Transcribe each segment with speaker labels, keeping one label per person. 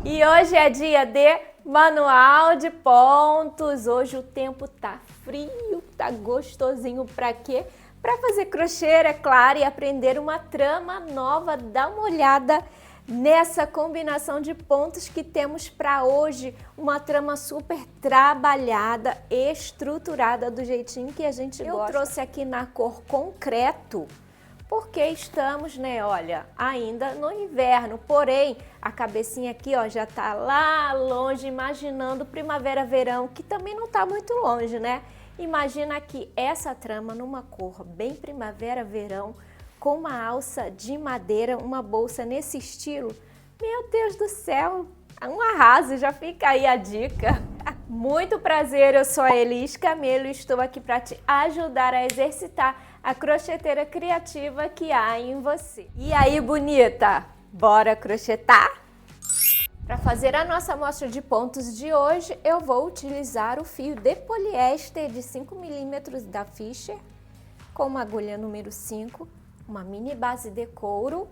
Speaker 1: E hoje é dia de manual de pontos. Hoje o tempo tá frio, tá gostosinho pra quê? Pra fazer crochê, é claro, e aprender uma trama nova. Dá uma olhada nessa combinação de pontos que temos para hoje. Uma trama super trabalhada, estruturada do jeitinho que a gente gosta. Eu trouxe aqui na cor concreto, porque estamos, né, olha, ainda no inverno, porém, a cabecinha aqui, ó, já tá lá longe, imaginando primavera, verão, que também não tá muito longe, né? Imagina aqui essa trama numa cor bem primavera, verão, com uma alça de madeira, uma bolsa nesse estilo. Meu Deus do céu, um arraso, já fica aí a dica. Muito prazer, eu sou a Elis Camelo e estou aqui para te ajudar a exercitar a crocheteira criativa que há em você. E aí, bonita? Bora crochetar? Para fazer a nossa amostra de pontos de hoje, eu vou utilizar o fio de poliéster de 5 mm da Fisher, com uma agulha número 5, uma mini base de couro,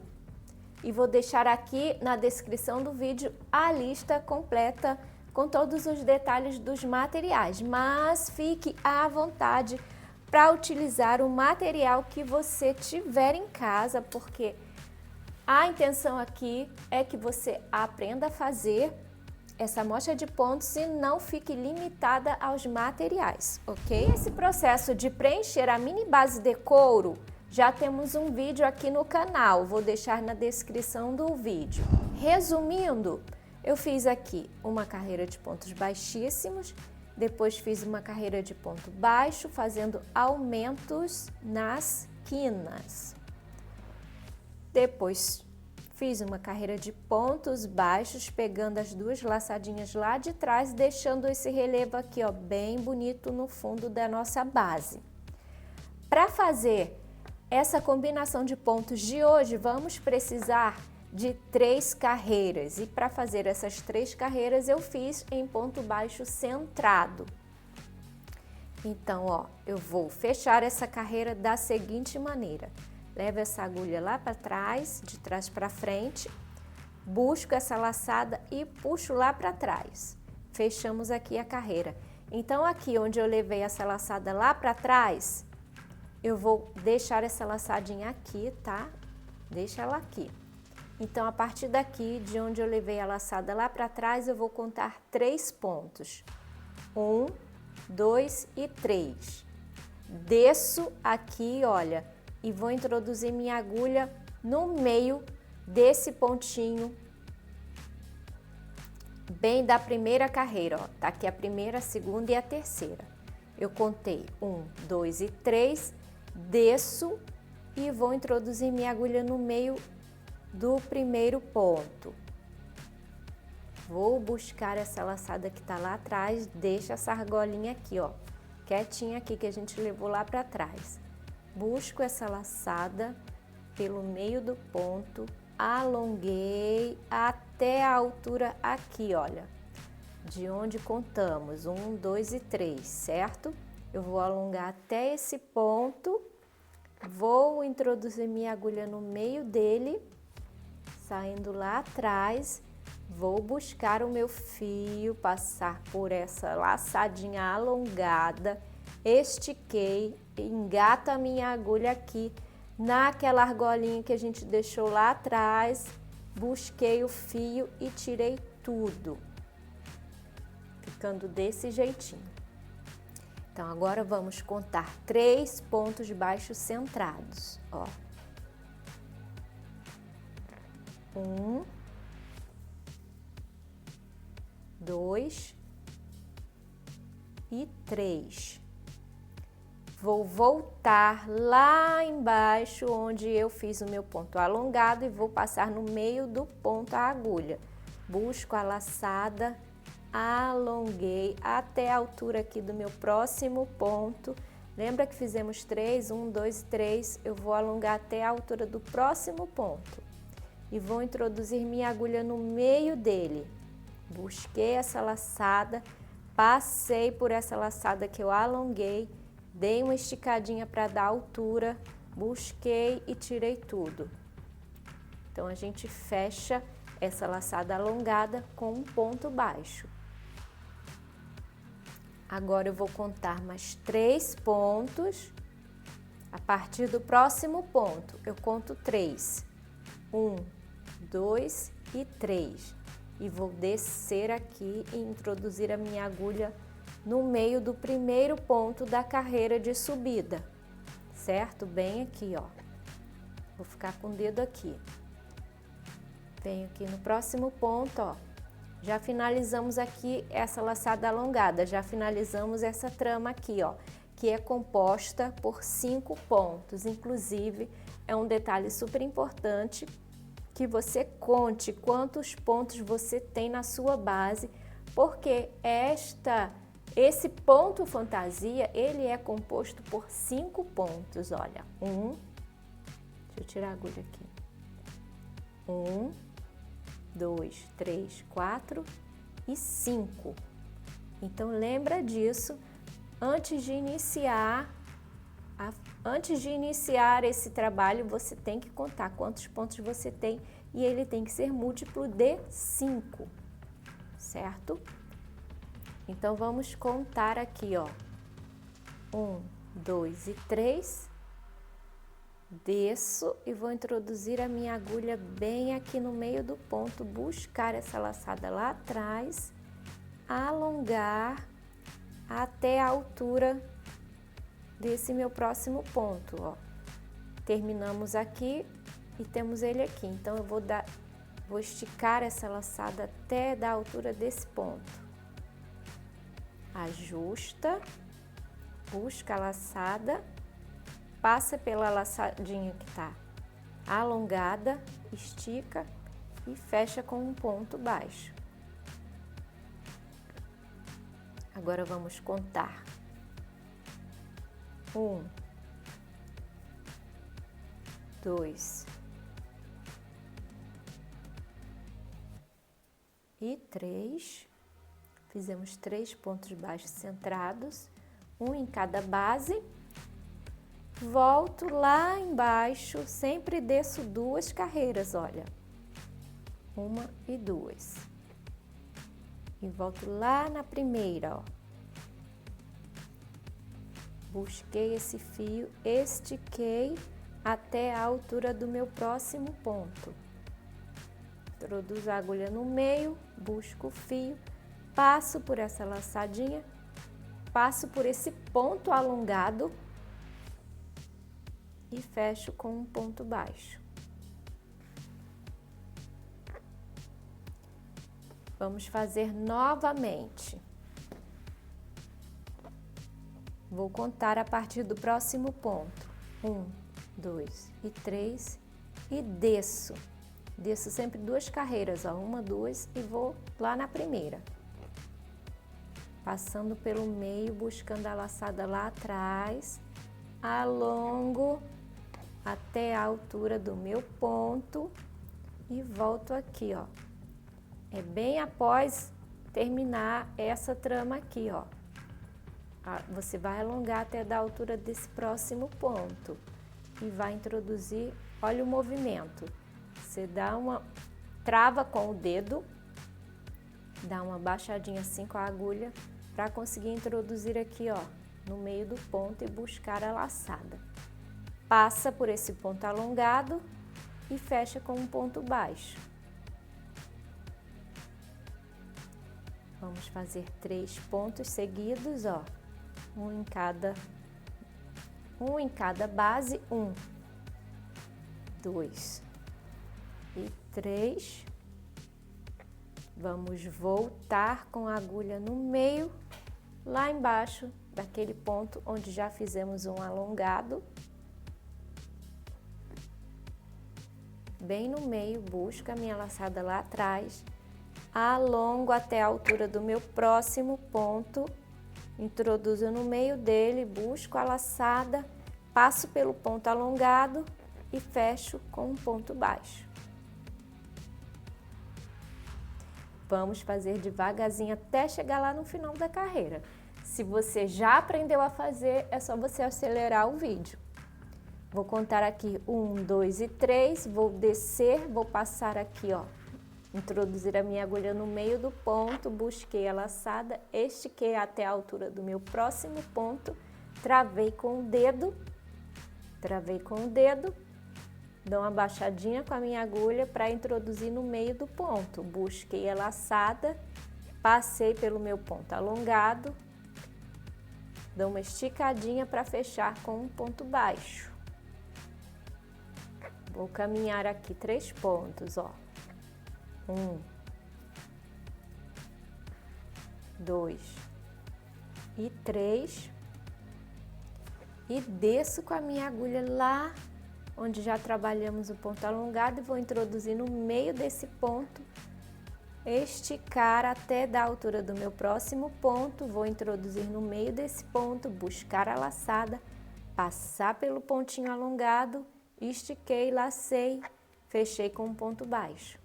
Speaker 1: e vou deixar aqui na descrição do vídeo a lista completa com todos os detalhes dos materiais, mas fique à vontade para utilizar o material que você tiver em casa, porque a intenção aqui é que você aprenda a fazer essa amostra de pontos e não fique limitada aos materiais, ok? Esse processo de preencher a mini base de couro, já temos um vídeo aqui no canal, vou deixar na descrição do vídeo. Resumindo, eu fiz aqui uma carreira de pontos baixíssimos, depois fiz uma carreira de ponto baixo, fazendo aumentos nas quinas. Depois fiz uma carreira de pontos baixos, pegando as duas laçadinhas lá de trás, deixando esse relevo aqui, ó, bem bonito no fundo da nossa base. Para fazer essa combinação de pontos de hoje, vamos precisar de 3 carreiras. E para fazer essas 3 carreiras, eu fiz em ponto baixo centrado. Então, ó, eu vou fechar essa carreira da seguinte maneira. Levo essa agulha lá para trás, de trás para frente, busco essa laçada e puxo lá para trás. Fechamos aqui a carreira. Então, aqui onde eu levei essa laçada lá para trás, eu vou deixar essa laçadinha aqui, tá? Deixa ela aqui. Então, a partir daqui, de onde eu levei a laçada lá para trás, eu vou contar 3 pontos. 1, 2 e 3. Desço aqui, olha, e vou introduzir minha agulha no meio desse pontinho, bem da primeira carreira, ó. Tá aqui a primeira, a segunda e a terceira. Eu contei 1, 2 e 3, desço e vou introduzir minha agulha no meio do primeiro ponto. Vou buscar essa laçada que tá lá atrás, deixa essa argolinha aqui, ó, quietinha aqui que a gente levou lá para trás. Busco essa laçada pelo meio do ponto, alonguei até a altura aqui, olha, de onde contamos 1, 2 e 3, certo? Eu vou alongar até esse ponto, vou introduzir minha agulha no meio dele, saindo lá atrás, vou buscar o meu fio, passar por essa laçadinha alongada, estiquei, engato a minha agulha aqui naquela argolinha que a gente deixou lá atrás, busquei o fio e tirei tudo, ficando desse jeitinho. Então, agora vamos contar 3 pontos baixos centrados, ó. 1, 2 e 3. Vou voltar lá embaixo onde eu fiz o meu ponto alongado e vou passar no meio do ponto a agulha. Busco a laçada, alonguei até a altura aqui do meu próximo ponto. Lembra que fizemos 3, 1, 2 e 3? Eu vou alongar até a altura do próximo ponto. E vou introduzir minha agulha no meio dele. Busquei essa laçada, passei por essa laçada que eu alonguei, dei uma esticadinha para dar altura, busquei e tirei tudo. Então, a gente fecha essa laçada alongada com um ponto baixo. Agora eu vou contar mais 3 pontos. A partir do próximo ponto, eu conto 3. 1, 2 e 3. E vou descer aqui e introduzir a minha agulha no meio do primeiro ponto da carreira de subida, certo? Bem aqui, ó. Vou ficar com o dedo aqui. Venho aqui no próximo ponto, ó. Já finalizamos aqui essa laçada alongada, já finalizamos essa trama aqui, ó, que é composta por 5 pontos. Inclusive, é um detalhe super importante que você conte quantos pontos você tem na sua base, porque esse ponto fantasia, ele é composto por 5 pontos, olha. Deixa eu tirar a agulha aqui. 1, 2, 3, 4 e 5. Então, lembra disso antes de iniciar esse trabalho. Você tem que contar quantos pontos você tem e ele tem que ser múltiplo de 5, certo? Então, vamos contar aqui, ó. 1, 2 e 3. Desço e vou introduzir a minha agulha bem aqui no meio do ponto, buscar essa laçada lá atrás, alongar até a altura desse meu próximo ponto, ó. Terminamos aqui e temos ele aqui. Então, eu vou esticar essa laçada até da altura desse ponto. Ajusta, busca a laçada, passa pela laçadinha que tá alongada, estica e fecha com um ponto baixo. Agora vamos contar. 1, 2 e 3. Fizemos 3 pontos baixos centrados, um em cada base. Volto lá embaixo, sempre desço 2 carreiras, olha. 1 e 2. E volto lá na primeira, ó. Busquei esse fio, estiquei até a altura do meu próximo ponto. Introduzo a agulha no meio, busco o fio, passo por essa laçadinha, passo por esse ponto alongado e fecho com um ponto baixo. Vamos fazer novamente. Vou contar a partir do próximo ponto. 1, 2 e 3 e desço. Desço sempre 2 carreiras, ó, 1, 2 e vou lá na primeira. Passando pelo meio, buscando a laçada lá atrás, alongo até a altura do meu ponto e volto aqui, ó. É bem após terminar essa trama aqui, ó. Você vai alongar até da altura desse próximo ponto e vai introduzir, olha o movimento. Você trava com o dedo, dá uma baixadinha assim com a agulha para conseguir introduzir aqui, ó, no meio do ponto e buscar a laçada. Passa por esse ponto alongado e fecha com um ponto baixo. Vamos fazer 3 pontos seguidos, ó. Um em cada base, 1, 2 e 3. Vamos voltar com a agulha no meio, lá embaixo daquele ponto onde já fizemos um alongado. Bem no meio, busco a minha laçada lá atrás, alongo até a altura do meu próximo ponto, introduzo no meio dele, busco a laçada, passo pelo ponto alongado e fecho com um ponto baixo. Vamos fazer devagarzinho até chegar lá no final da carreira. Se você já aprendeu a fazer, é só você acelerar o vídeo. Vou contar aqui 1, 2 e 3, vou descer, vou passar aqui, ó, Introduzir a minha agulha no meio do ponto, busquei a laçada, estiquei até a altura do meu próximo ponto, travei com o dedo, dou uma baixadinha com a minha agulha para introduzir no meio do ponto. Busquei a laçada, passei pelo meu ponto alongado, dou uma esticadinha para fechar com um ponto baixo. Vou caminhar aqui 3 pontos, ó. 1, 2 e 3. E desço com a minha agulha lá onde já trabalhamos o ponto alongado e vou introduzir no meio desse ponto, esticar até da altura do meu próximo ponto, vou introduzir no meio desse ponto, buscar a laçada, passar pelo pontinho alongado, estiquei, lacei, fechei com um ponto baixo.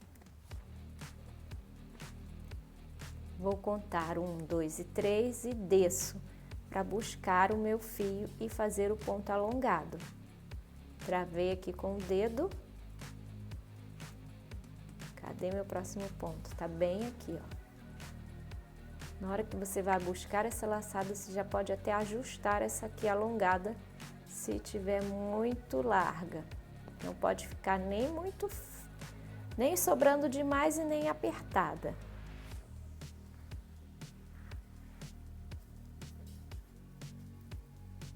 Speaker 1: Vou contar 1, 2 e 3 e desço para buscar o meu fio e fazer o ponto alongado. Travei aqui com o dedo. Cadê meu próximo ponto? Tá bem aqui, ó. Na hora que você vai buscar essa laçada, você já pode até ajustar essa aqui alongada, se tiver muito larga. Não pode ficar nem sobrando demais e nem apertada.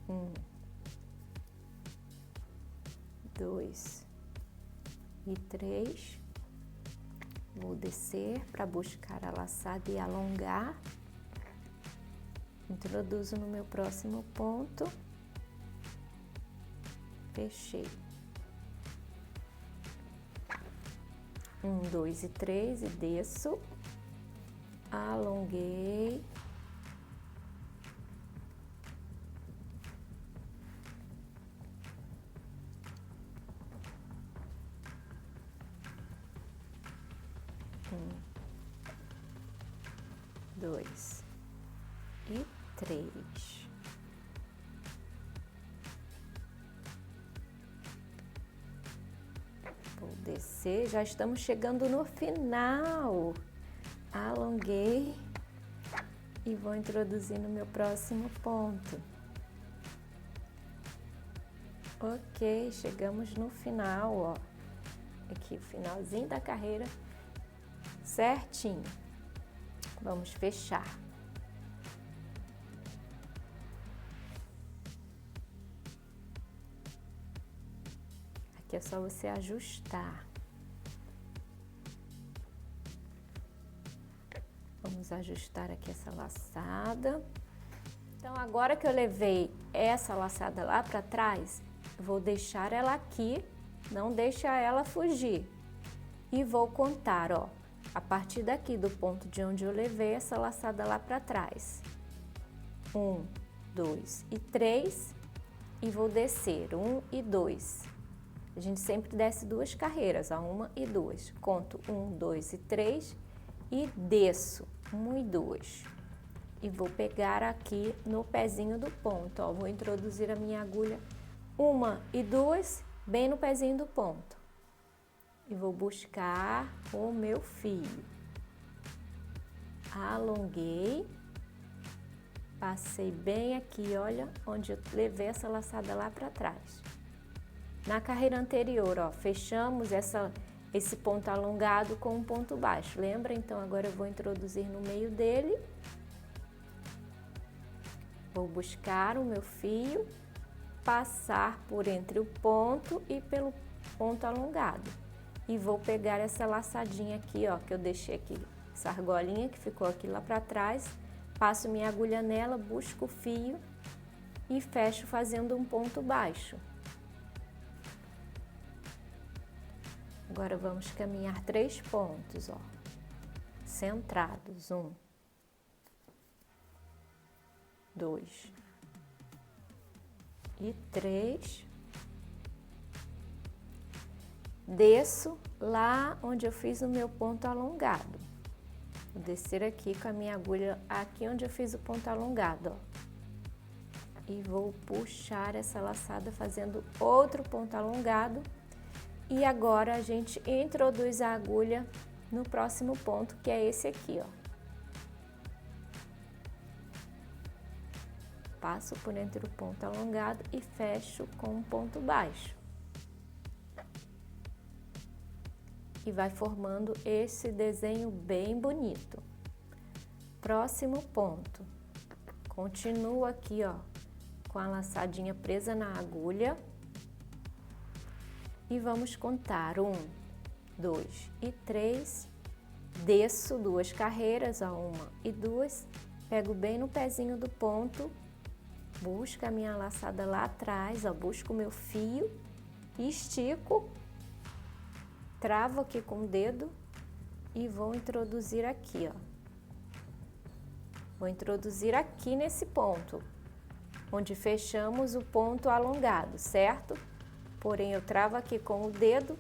Speaker 1: 1, 2 e 3. Vou descer para buscar a laçada e alongar. Introduzo no meu próximo ponto. Fechei. 1, 2 e 3 e desço. Alonguei. Dois e 3. Vou descer, já estamos chegando no final. Alonguei e vou introduzir no meu próximo ponto. Ok, chegamos no final, ó. Aqui o finalzinho da carreira, certinho. Vamos fechar. Aqui é só você ajustar. Vamos ajustar aqui essa laçada. Então, agora que eu levei essa laçada lá para trás, eu vou deixar ela aqui, não deixa ela fugir. E vou contar, ó. A partir daqui do ponto de onde eu levei essa laçada lá para trás. 1, 2 e 3 e vou descer 1 e 2. A gente sempre desce 2 carreiras, ó, 1 e 2. Conto 1, 2 e 3 e desço 1 e 2. E vou pegar aqui no pezinho do ponto, ó, vou introduzir a minha agulha 1 e 2 bem no pezinho do ponto. E vou buscar o meu fio. Alonguei, passei bem aqui, olha, onde eu levei essa laçada lá para trás. Na carreira anterior, ó, fechamos esse ponto alongado com um ponto baixo, lembra? Então, agora eu vou introduzir no meio dele. Vou buscar o meu fio, passar por entre o ponto e pelo ponto alongado. E vou pegar essa laçadinha aqui, ó, que eu deixei aqui, essa argolinha que ficou aqui lá para trás, passo minha agulha nela, busco o fio e fecho fazendo um ponto baixo. Agora vamos caminhar 3 pontos, ó, centrados, 1, 2 e 3. Desço lá onde eu fiz o meu ponto alongado. Vou descer aqui com a minha agulha, aqui onde eu fiz o ponto alongado, ó. E vou puxar essa laçada fazendo outro ponto alongado. E agora a gente introduz a agulha no próximo ponto, que é esse aqui, ó. Passo por entre o ponto alongado e fecho com um ponto baixo. E vai formando esse desenho bem bonito. Próximo ponto. Continuo aqui, ó, com a laçadinha presa na agulha. E vamos contar 1, 2 e 3. Desço 2 carreiras, ó, 1 e 2. Pego bem no pezinho do ponto. Busco a minha laçada lá atrás, ó, busco o meu fio, estico, travo aqui com o dedo e vou introduzir aqui, ó. Vou introduzir aqui nesse ponto, onde fechamos o ponto alongado, certo? Porém, eu travo aqui com o dedo,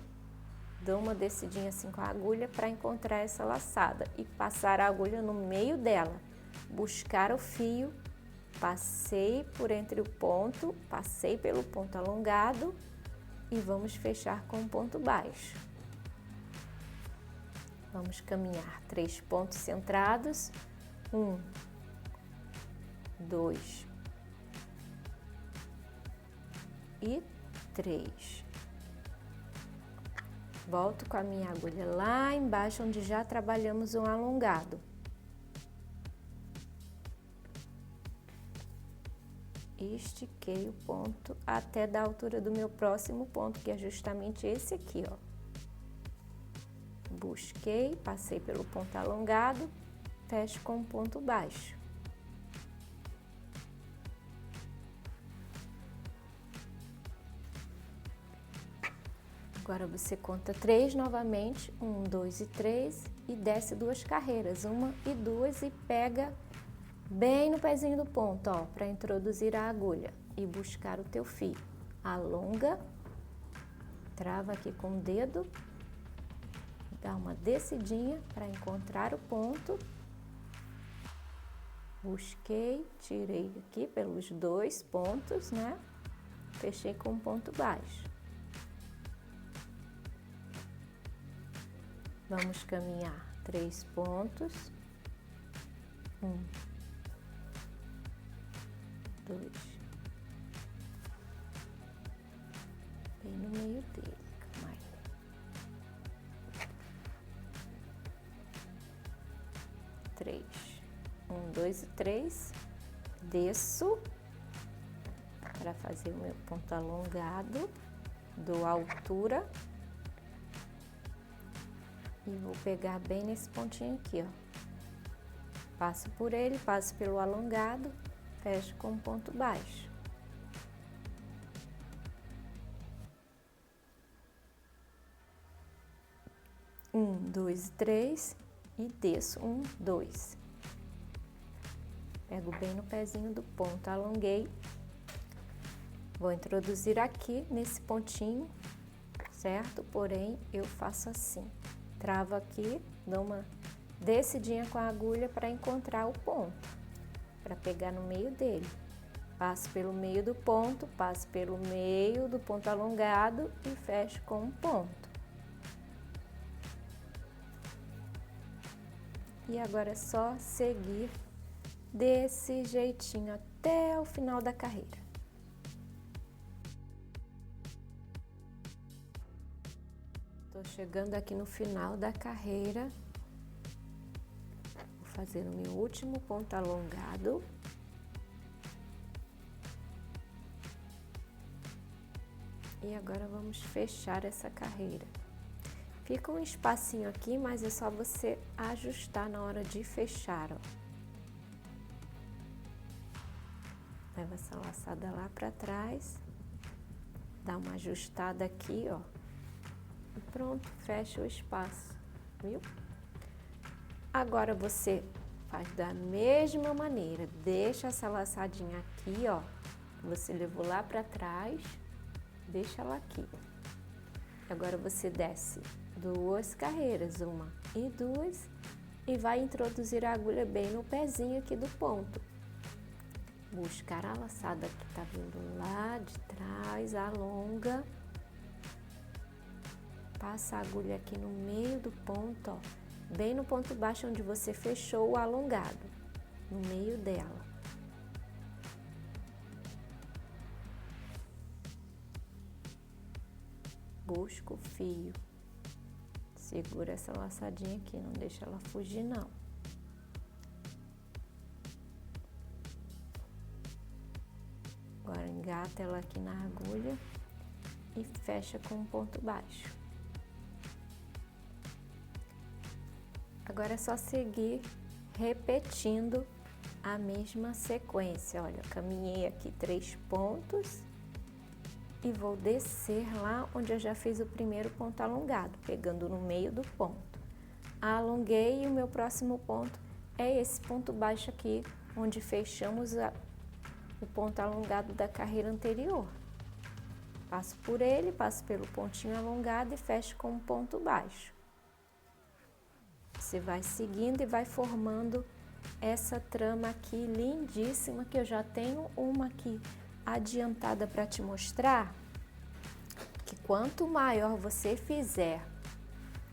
Speaker 1: dou uma descidinha assim com a agulha para encontrar essa laçada e passar a agulha no meio dela, buscar o fio. Passei por entre o ponto, passei pelo ponto alongado e vamos fechar com um ponto baixo. Vamos caminhar 3 pontos centrados, 1, 2 e 3. Volto com a minha agulha lá embaixo, onde já trabalhamos um alongado. Estiquei o ponto até da altura do meu próximo ponto, que é justamente esse aqui, ó. Busquei, passei pelo ponto alongado, fecho com um ponto baixo. Agora você conta 3 novamente, 1, 2 e 3, e desce 2 carreiras, 1 e 2, e pega bem no pezinho do ponto, ó, para introduzir a agulha e buscar o teu fio. Alonga, trava aqui com o dedo, dá uma descidinha para encontrar o ponto. Busquei, tirei aqui pelos 2 pontos, né? Fechei com um ponto baixo. Vamos caminhar 3 pontos. 1, 2, bem no meio dele, calma aí. 3, 1, 2 e 3, desço para fazer o meu ponto alongado, dou altura e vou pegar bem nesse pontinho aqui, ó. Passo por ele, passo pelo alongado, fecho com um ponto baixo. Um, 2 e 3 e desço 1, 2. Pego bem no pezinho do ponto, alonguei. Vou introduzir aqui nesse pontinho, certo? Porém, eu faço assim. Travo aqui, dou uma descidinha com a agulha para encontrar o ponto, para pegar no meio dele. Passo pelo meio do ponto, passo pelo meio do ponto alongado e fecho com um ponto. E agora é só seguir desse jeitinho até o final da carreira. Tô chegando aqui no final da carreira. Vou fazer o meu último ponto alongado. E agora vamos fechar essa carreira. Fica um espacinho aqui, mas é só você ajustar na hora de fechar, ó. Leva essa laçada lá pra trás, dá uma ajustada aqui, ó. E pronto, fecha o espaço, viu? Agora você faz da mesma maneira, deixa essa laçadinha aqui, ó, que você levou lá pra trás, deixa ela aqui. Agora você desce 2 carreiras, 1 e 2, e vai introduzir a agulha bem no pezinho aqui do ponto. Buscar a laçada que tá vindo lá de trás, alonga, passa a agulha aqui no meio do ponto, ó, bem no ponto baixo onde você fechou o alongado, no meio dela. Busca o fio, segura essa laçadinha aqui, não deixa ela fugir não. Agora engata ela aqui na agulha e fecha com um ponto baixo. Agora é só seguir repetindo a mesma sequência. Olha, eu caminhei aqui 3 pontos e vou descer lá onde eu já fiz o primeiro ponto alongado, pegando no meio do ponto. Alonguei e o meu próximo ponto é esse ponto baixo aqui, onde fechamos o ponto alongado da carreira anterior. Passo por ele, passo pelo pontinho alongado e fecho com um ponto baixo. Você vai seguindo e vai formando essa trama aqui lindíssima, que eu já tenho uma aqui adiantada para te mostrar, que quanto maior você fizer,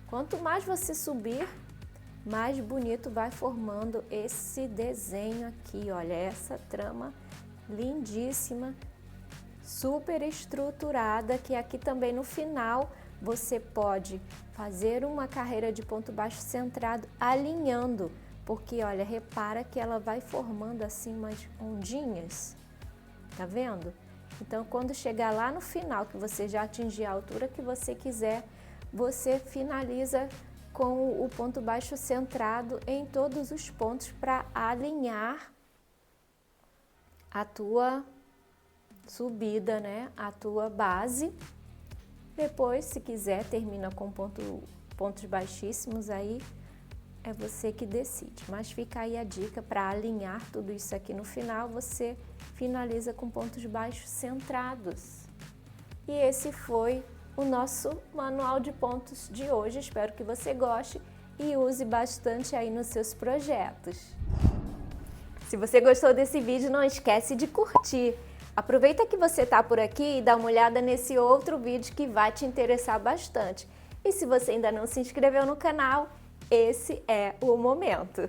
Speaker 1: quanto mais você subir, mais bonito vai formando esse desenho aqui. Olha, essa trama lindíssima, super estruturada, que aqui também no final você pode fazer uma carreira de ponto baixo centrado alinhando, porque olha, repara que ela vai formando assim umas ondinhas. Tá vendo? Então, quando chegar lá no final, que você já atingir a altura que você quiser, você finaliza com o ponto baixo centrado em todos os pontos para alinhar a tua subida, né? A tua base. Depois, se quiser, termina com pontos baixíssimos, aí é você que decide. Mas fica aí a dica para alinhar tudo isso aqui no final, você finaliza com pontos baixos centrados. E esse foi o nosso manual de pontos de hoje. Espero que você goste e use bastante aí nos seus projetos. Se você gostou desse vídeo, não esquece de curtir. Aproveita que você está por aqui e dá uma olhada nesse outro vídeo que vai te interessar bastante. E se você ainda não se inscreveu no canal, esse é o momento.